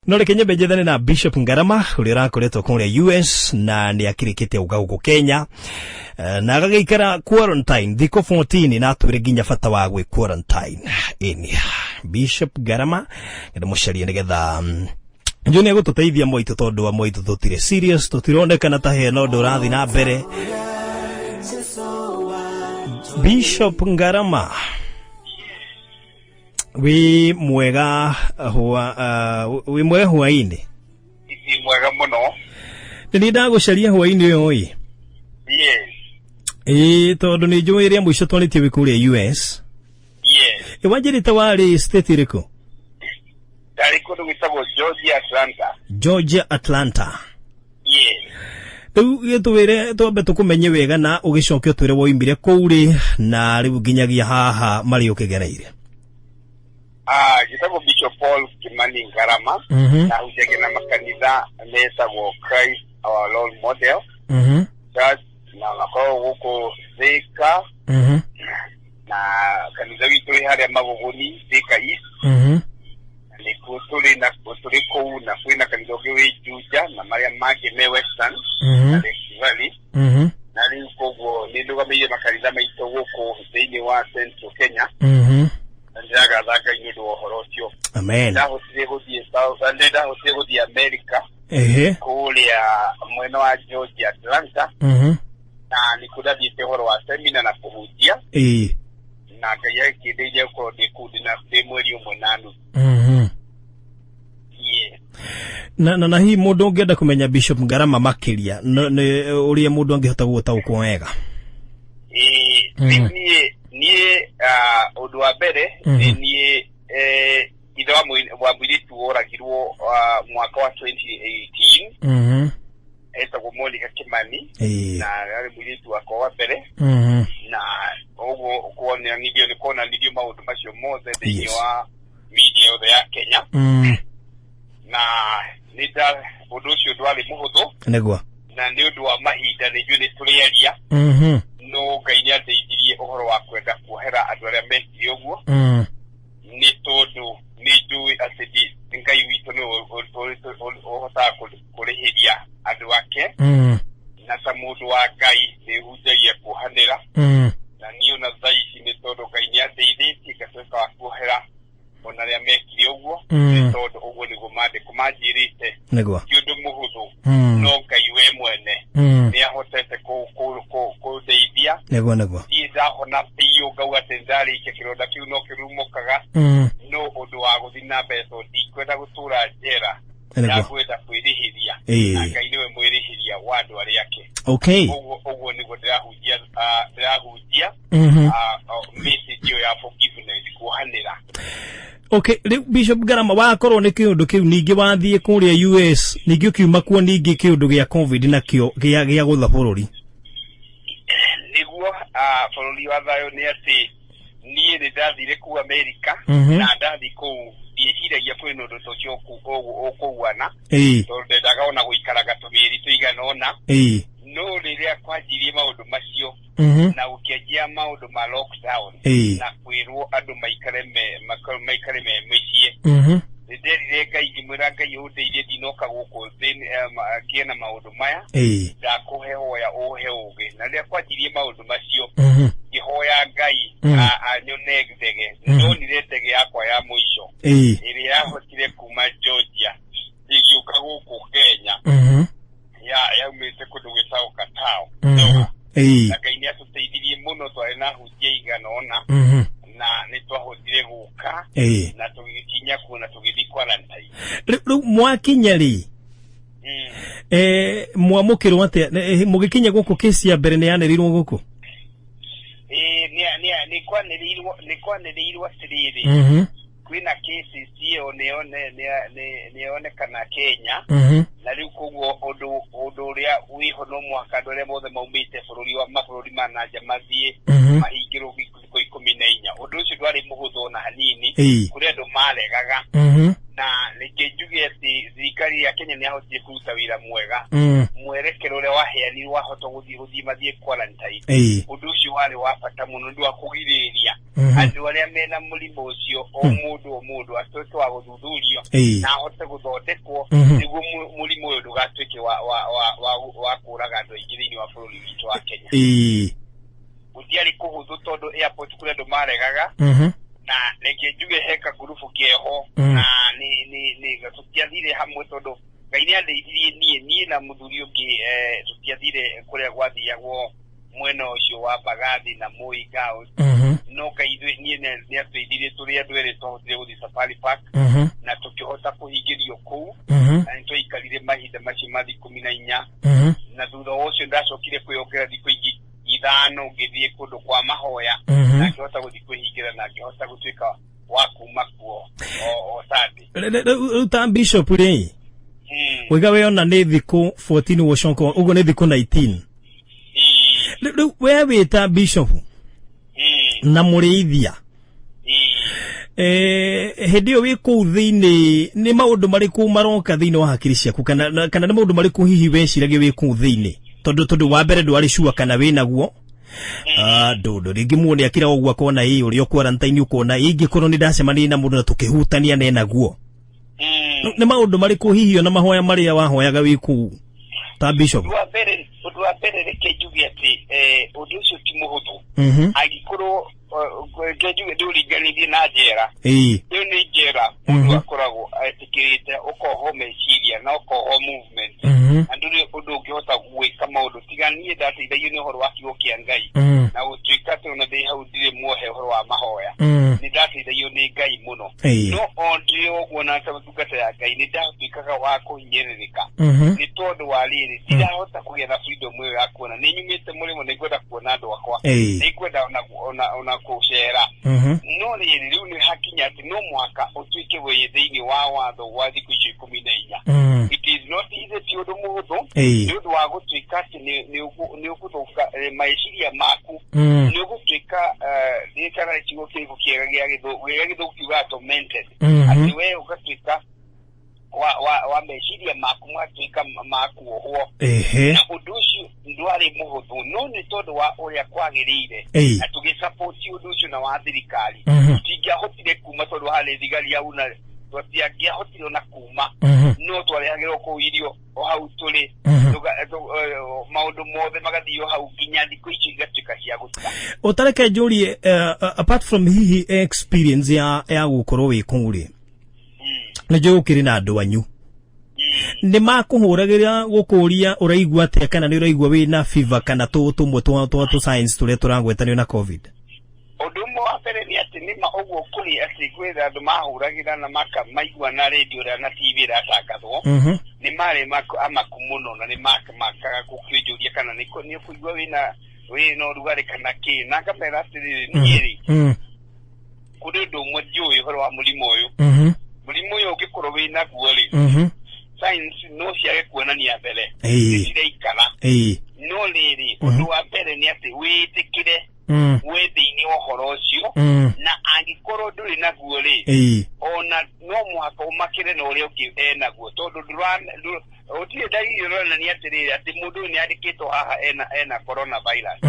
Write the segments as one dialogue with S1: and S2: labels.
S1: Nore Kenya bejethane na Bishop Ngarama ulira koletwa kule US na ni akirikite uga Kenya na agaikara quarantine thiko 14 na atwire ginya fata wa gwe quarantine eni Bishop Ngarama ngenda musharia nigetha njone gututeithia moito tondu wa moito tutire serious tutironekana ta he no ndurathi na mbere. Bishop Ngarama we mwega we mwega huaini
S2: isi mwega muno
S1: ni ndagucaria huaini uyo oi
S2: yes
S1: tondu ni njuiria mwisho twanitie we kule US
S2: yes
S1: wanjirite wari state iriko
S2: dari kundu gitagwo
S1: Georgia Atlanta
S2: yes
S1: riu tuwire twambe tukumenye wega na ugicokio twire woimire kuuri na riu ginyagia haha mari ukigereire.
S2: Gitagwo Bishop Paul Kimani Ngarama na hujege na makanitha metagwo Christ our role model church na makao huko Thika na kanitha witu hari Magogoni Thika East ni kutuli na kutuli kou na kwina kanitha gewe Juja na Maria Mage me Western na Lake Valley na linkogo ninduga meye makanitha maito huko zeini wa Central Kenya ndaga zaka nyido horotio
S1: amen
S2: na hotire hodi South Canada hotire hodi America kule mweno wa Georgia Atlanta na nikuda bite horo wa seminar na kuhujia na kaya kideje ko de kudi na demweli umonanu
S1: na hii mundu ungienda kumenya Bishop Ngarama makiria ni urie mundu angihota gutaukwo wega
S2: nie odwa bere nie idwa wa mwilitu oragirwo mwaka wa 2018 eta gomoli kakimani na ale mwilitu wako wa bere na ogo kuona ndio nikona ndio maundu macio mothe thini wa media yothe ya Kenya na nida uducio dwali muhuthu
S1: negwa
S2: na ndio dwa mahinda ndio ni turiaria no gainya ndeithirie uhoro wa kwenda kuhera andu aria mekire uguo ni tondu ni njui atidi ngai witu ni uhota kurihiria andu ake na ta mundu wa ngai ni hujagia kuhanira na niyo na thaici ni tondu gainya ndeithirie gatuika wa kuhera ona aria mekire uguo ni tondu uguo ni gumande kumanjirite
S1: negwa
S2: kiundu muhuthu no ngai we mwene ni ahotete ku deithia
S1: negwa
S2: ida ona piyo gawa tendari kikironda kiu no kirumokaga no undu wa guthina beso ndikwenda gutura njera ya kwenda kwirihiria ngai niwe mwirihiria wandu ari yake
S1: okay
S2: uguo niguo ndirahujia message ya forgiveness kuhanira.
S1: Okay, Bishop Ngarama wakorwo ni kiundu kiu ningi wathie kuria US ningi ukiuma kuo ningi kiundu gia COVID na kio gia gutha bururi
S2: niguo bururi wa thayo ni ati nie ni ndathire ku America na ndathi ku ndiehiragia kwi nundu tocio okuwana tondu ndagaona guikara gatumiri tuiganona no riria kwanjirie maundu macio na ukiajia maundu ma lockdown na kwirwo andu maikare me mwicie ndirire ngai ngimwira ngai undeithie ndinoka guku kiena maundu maya ndakuhe hoya uhe uge na riria kwanjirie maundu macio ngihoya ngai anyone ndege ndonire ndege yakwa ya mwisho iria yahotire kuma Georgia igiuka guku Kenya yaumite kundu gwitagwo Katao na ngai ni atuteithirie muno twari na hujia iganona na ni twahotire guka na tugikinya kuona tugithi quarantine
S1: riu mwakinya ri mwamukirwo atia mugikinya guku kesi ya mbere ni yanerirwo guku ni kwaniriirwo atiriri kwina kesi sio nione kana Kenya na riu kuguo undu uria wiho no mwaka andu aria mothe maumite bururi wa mabũrũri ma nanja mathie mahingirwo thikũ 14 undu ucio ndwari muhuthu na hanini kuri andu maregaga na niki njuge ati thirikari ya Kenya ni ahotire kuruta wira mwega
S2: mwerekero ule waheani wahota guthii quarantine udushi wale wafata muno ndu akugiriria andu aria mena mulimo ucio o mundu atoto wa guthuthurio na ahote guthondekwo niguo mulimo uyu ndugatuike wa kuraga andu aingĩ thĩinĩ wa bũrũri witũ wa Kenya gũtiarĩ kũhũthũ tondũ airport kũrĩa andũ maregaga na reke njuge heka gurubu kĩeho na nĩ tũtiathire hamwe tondũ Ngai nĩandeithirie niĩ na mũthuri ũngĩ tũtiathire kũrĩa gwathiagwo mwena ũcio wa Bagathi na Moi Girls no Ngai nĩatweithirie tũrĩ andũ erĩ twahotire gũthiĩ Safari Park na tũkĩhota kũhingĩrio kũu na nĩtwaikarire mahinda macio ma thikũ 14 na thutha ũcio ndacokire kwĩyokera thikũ ingĩ 5 ngĩthiĩ kũndũ kwa mahoya na ngĩhota gũthiĩ kwĩhingĩra na ngĩhota gũtuĩka wa kuma kuo o Sunday.
S1: Uta Bishop rĩ wega weona nĩ thikũ 14 woconko uguo nĩ thikũ 19 we wĩta Bishop na mũrĩithia hĩndĩ ĩyo wĩ kũu thĩinĩ nĩ maũndũ marĩkũ maroka thĩinĩ wa hakiri ciaku kana nĩ maũndũ marĩkũ hihi weciragia wĩ kũu thĩinĩ tondũ wa mbere ndwarĩ sure kana wĩ naguo ndodo rĩngĩ muone akira ũguo kona ũrĩa quarantine ukona ingĩkorwo nĩ ndacemania na mũndũ na tũkĩhutania na naguo nĩ maũndũ marĩkũ hihi na mahoya marĩa wahoyaga wĩ kũu ta Bishop
S2: ũndũ wa mbere reke njuge atĩ ũndũ ũcio ti mũhũthũ angĩkorwo njuge ndũringanithie na njera ĩyo nĩ njera mũndũ akoragwo etĩkĩrĩte ũkohwo meciria na ũkohwo movement na ndũrĩ ũndũ ũngĩhota gwĩka maũndũ tiga niĩ ndateithagio nĩ ũhoro wa kiugo kĩa Ngai na gũtuĩka atĩ ona ndĩ hau ndirĩ muohe ũhoro wa mahoya nĩ ndateithagio nĩ Ngai mũno no ndĩ ũguo na ndungata ya Ngai nĩ ndatuĩkaga wa kũhinyĩrĩrĩka nĩ tondũ wa rĩrĩ ndirahota kũgetha freedom ĩyo ya kuona nĩ nyumĩte mũrĩmo nĩngwenda kuona andũ akwa nĩngwenda ona kũcera no rĩrĩ rĩu nĩ hakinya atĩ no mwaka ũtuĩke wĩ thĩinĩ wa watho wa thikũ icio 14 it is not easy ti ũndũ mũhũthũ nĩ ũndũ wa gũtuĩka atĩ nĩ ũgũthũka meciria maku nĩ ũgũtuĩka nĩkana kiugo kĩrĩkũ kĩega gĩa gĩthũngũ kiuga tormented atĩ we ũgatuĩka wa meciria maku matuĩka makuohwo na ũndũ ũcio ndwarĩ mũhũthũ no nĩ tondũ wa ũrĩa kwagĩrĩire na tũgĩsapoti ũndũ ũcio na wa thirikari tũtingĩahotire kuma tondũ harĩ thigari au na tũtingĩahotire na kuma no twarehagĩrwo kũu irio o hau tũrĩ maũndũ mothe magathiĩ hau nginya thikũ icio igatuĩka cia gũtira
S1: ũtareke njũrie apart from hihi experience ya gũkorwo wĩ kũu rĩ nĩ njũkĩrĩ na andũ anyu nĩ makũhũragĩra gũkũria ũraigua atĩa kana nĩ ũraigua wĩna fever kana tũmwe twa science tũrĩa tũragwetanio na covid
S2: ũndũ ũmwe wa mbere nĩ atĩ nĩma ũguo kũrĩ atĩ gwetha andũ mahũragĩra na maigua na radio na TV ĩratangathwo nĩ marĩ amaku mũno na nĩ makaga gũkĩnjũria kana nĩ kũigua wĩna ũrugarĩ kana kĩ na ngamera atĩrĩrĩ niĩ kũrĩ ũndũ ũmwe njũĩ ũhoro wa mũrimũ ũyũ mũrimũ ũyũ ũngĩkorwo wĩna guo rĩ science no ciage kuonania mbere ciraikara no rĩrĩ ũndũ wa mbere nĩ atĩ wĩtĩkĩre wĩ thĩinĩ wa ũhoro ũcio na angĩkorwo ndũrĩ naguo rĩ ona no mũhaka ũmakĩre na ũrĩa ũngĩ enaguo tondũ gũtirĩ dalili ũronania atĩrĩrĩ atĩ mũndũ ũyũ nĩandĩkĩtwo haha ena coronavirus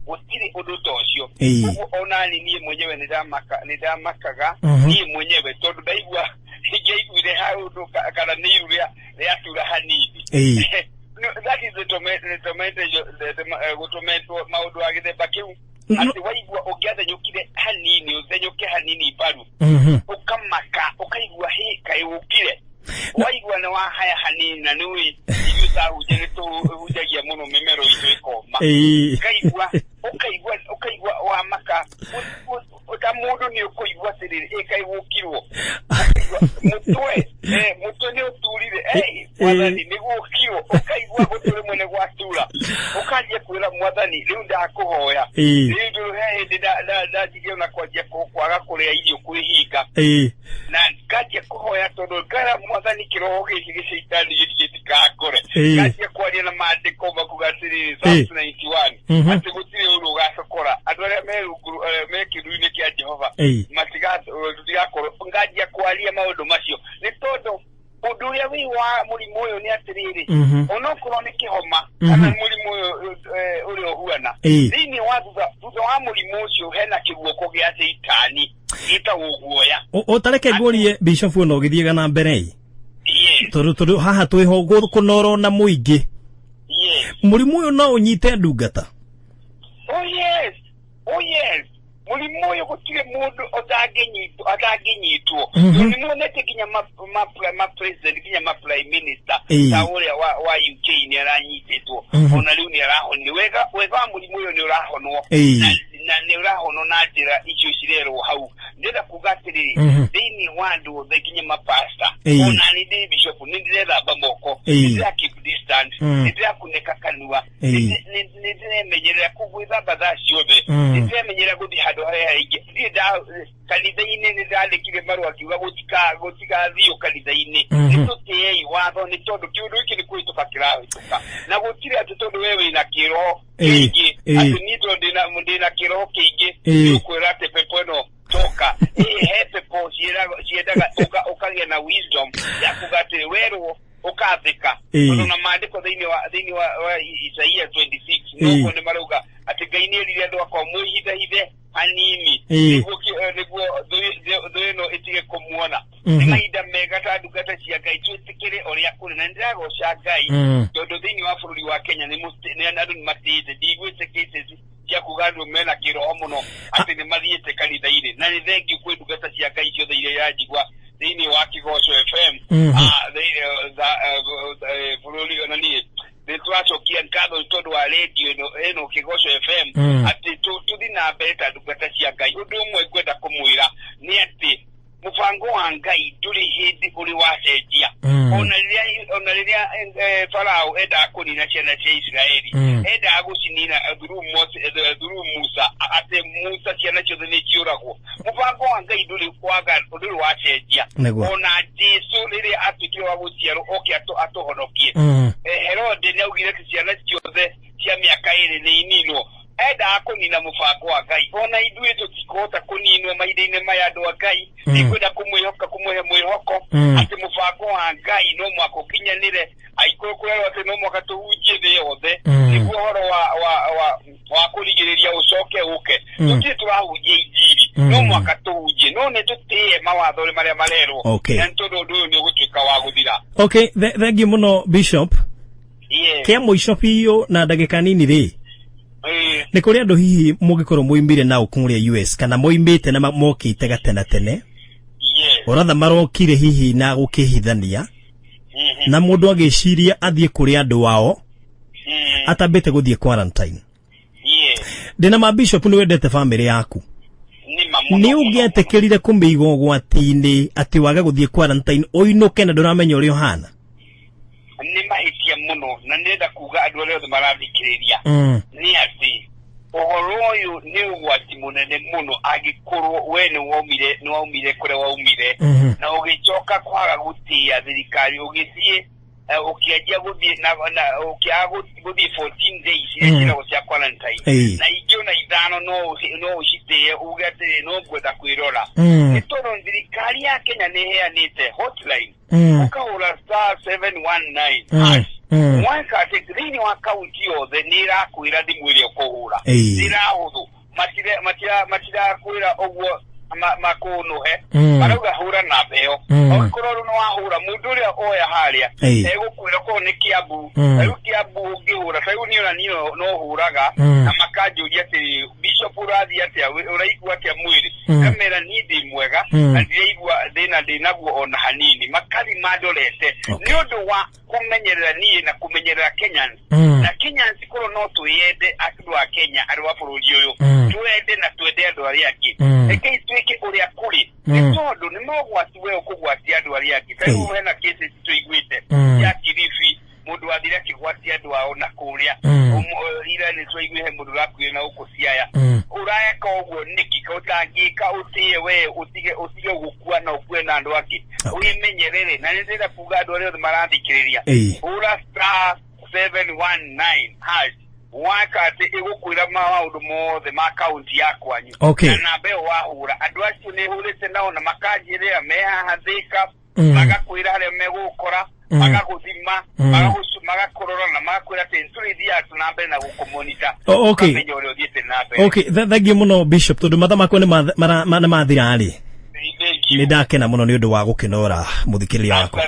S2: gũtirĩ ũndũ ta ũcio ũguo ona niĩ mwenyewe nĩndamakaga niĩ mwenyewe tondũ ndaigua ingĩaiguire haũndũ kana nĩ iru rĩatura hanini that is the gũtũmetwo maũndũ wa gĩthemba kĩu atĩ waigua ũngĩathenyũkire hanini ũthenyũke hanini mbaru ũkamaka ũkaigua kaĩ ũkire waigua nĩ wahaya hanini na nĩũĩ irio tahunja nĩtũhunjagia mũno mĩmero itũ ĩkoma ũkaigua wamaka ta mũndũ nĩ ũkũigua atĩrĩrĩ kaĩ gũkirwo mũtwe nĩ ũturire mwathani nĩ gũkirwo ũkaigua gũtũrĩ mwene gwatura ũkanjia kwĩra mwathani rĩu ndakũhoya rĩu he hĩndĩ ndanjirie ona kwanjia kwaga kũrĩa irio kwĩhinga na nganjia kũhoya tondũ ngara mwathani kĩroho gĩkĩ gĩcaitani gĩtigakore nganjia kwaria na maandĩko makuga atĩrĩrĩ Psalms 91 atĩ gũtirĩ ũndũ ũgacokora andũ arĩa me kĩruinĩ kĩa Jehova matigakorwo nganjia kwaria maũndũ macio nĩ tondũ uduria wi wa mulimu uyu ni atiriri onokorwo ni kihoma kana mulimu uri ohuana thini wa thutha wa mulimu ucio hena kiguoko gia Saitani ita uguoya
S1: utareke ngurie Bishop no githiega na mbere toru haha twiho kunoro na muingi mulimu uyu no unyite ndungata
S2: oh yes mulimu uyu gutire mundu ataginyitwo mulimu nete kinya ma president kinya ma prime minister taure wa UK ni aranyititwo ona riu ni arahoni wega mulimu uyu ni urahonwo na ni urahono na njira icio cirero hau ndenda kugatiriri thini wandu the kinya ma pastor ona ni ndi bishop ni ndira bamoko ndira keep distance ndira kuneka kanua ndira menyerera kugwitha batha ciothe ndira menyerera guthi handu haria haingi ndira kanitha-ini ni ndandikire marua kiuga gutika thio kanitha-ini nitutiei watho ni tondu kiundu iki ni kwituka kirahituka na gutire ati tondu wewe ina kiroho kingi ati nito ndina kiroho kingi ukwira ati pepo no toka pepo ciendaga ukagia na wisdom ya kugatire weru ukathika na maandiko thini wa Isaia 26 nuko ni marauga ati Ngai ni erire andu akwa mwihithe hanini niguo thuino itige kumuona ni mahinda mega ta ndungata cia Ngai twitikire uria kuri na ndiragoca Ngai tondu thini wa bururi wa Kenya ni andu ni matite ndigwite cases cia kugandu mena kiroho muno ati ni mathiite kanitha-ini na ni thengi kwi ndungata cia Ngai ciothe iria yajigwa thini wa Kigoco FM bururi ona ni nitwacokia nkatho tondu wa radio eno Kigoco FM ati tuthi na mbere ta ndungata cia Ngai undu umwe ngwenda kumwira ni ati mubango wa Ngai nduri hindi uri wacenjia ona riria Farao enda kunina ciana cia Israeli enda gucinina through Musa ati Musa ciana ciothe ni ciuragwo mubango wa Ngai nduri wacenjia ona Jesu riria atukire wa guciarwo atuhonokie Herode ni augire ciana ciothe cia miaka iri ni ininwo enda kunina mubango wa Ngai ona ithuĩ tutikota kuninwo maitho-inĩ maya andũ a Ngai nikwenda kumwihoka kumuhe mwihoko ati mubango wa Ngai no mwaka ukinyanire aikũrũkũrerwo ati no mwaka tuhunjie thĩ yothe niguo horo wa kurigĩrĩria ucoke uke tutie turahunjia injiri no mwaka tuhunjie no nĩ tutie mawatho marĩa marerwo na tondu ũndũ ũyũ nĩ ũgũtuĩka wa gũthira.
S1: Okay, thank you muno Bishop. Kia mũico biũ na ndagĩka nini rĩ ni kuri andu hihi mugikorwo muimire na ukuria US kana muimite na mokite gatena tene uratha marokire hihi na gukihithania na mundu agiciria athie kuri andu wao atambite guthie quarantine ndina ma Bishop ni wendete family yaku ni ungietekerire kumiigo gwatini ati waga guthie quarantine oinuke na nduramenya uri ohana
S2: ni mahitia muno na ndenda kuga andu othe marathikiriria ni ati uhoro uyu ni ugwati munene muno agikorwo we ni waumire kuria waumire na ugicoka kwaga gutia thirikari ugithie ukiajia guthie na guthie 14 days ira cia quarantine na ingio na ithano no ucitie ugate no gwetha kwirora itoro thirikari ya Kenya ni heanite hotline ukahura *719 mwaka ati thini wa kaunti yothe ni irakwira thimu iria ukuhura irahuthu matira kwira uguo makunuhe marauga hura na mbeo okorwo no wahura mundu uria oya haria egukwira ko ni Kiambu Kiambu ungihura sai ni ona nino no huraga na makanjuria ati Bishop urathi atia uraigua atia mwiri kamera ni ndi mwega na ndiraigua ndinaguo ona hanini makali madolete ni undu wa kumenyerera ni na kumenyerera Kenyans na Kenyans koro no tuyende andu a Kenya ari wa bururi uyu tuende na twende andu aria angi eke twike uria kuri ni tondu ni mogwati we ukugwatia andu aria angi kai hena cases tuiguite ya Kilifi mundu athire kigwati andu ao na kuria ira ni twaiguhe mundu rakuye na uko Siaya urayeka uguo niki kautangika utie we utige gukua na ukue na andu angi uimenyerere na ndira kuga andu aria marathikiriria ura *719# wakati igukwira maundu mothe ma kaunti yakwanyu na mbeo wahura andu acio ni hurite nao na makanjiria mehahathika magakwira hale megukora magaguthima magakorora na magakwira tenturi dia tunambe na gukomonita
S1: okay okay thank you muno Bishop tondu matha makwa ni mathira ri ni ndakena muno ni undu wa gukenora muthikiria wako.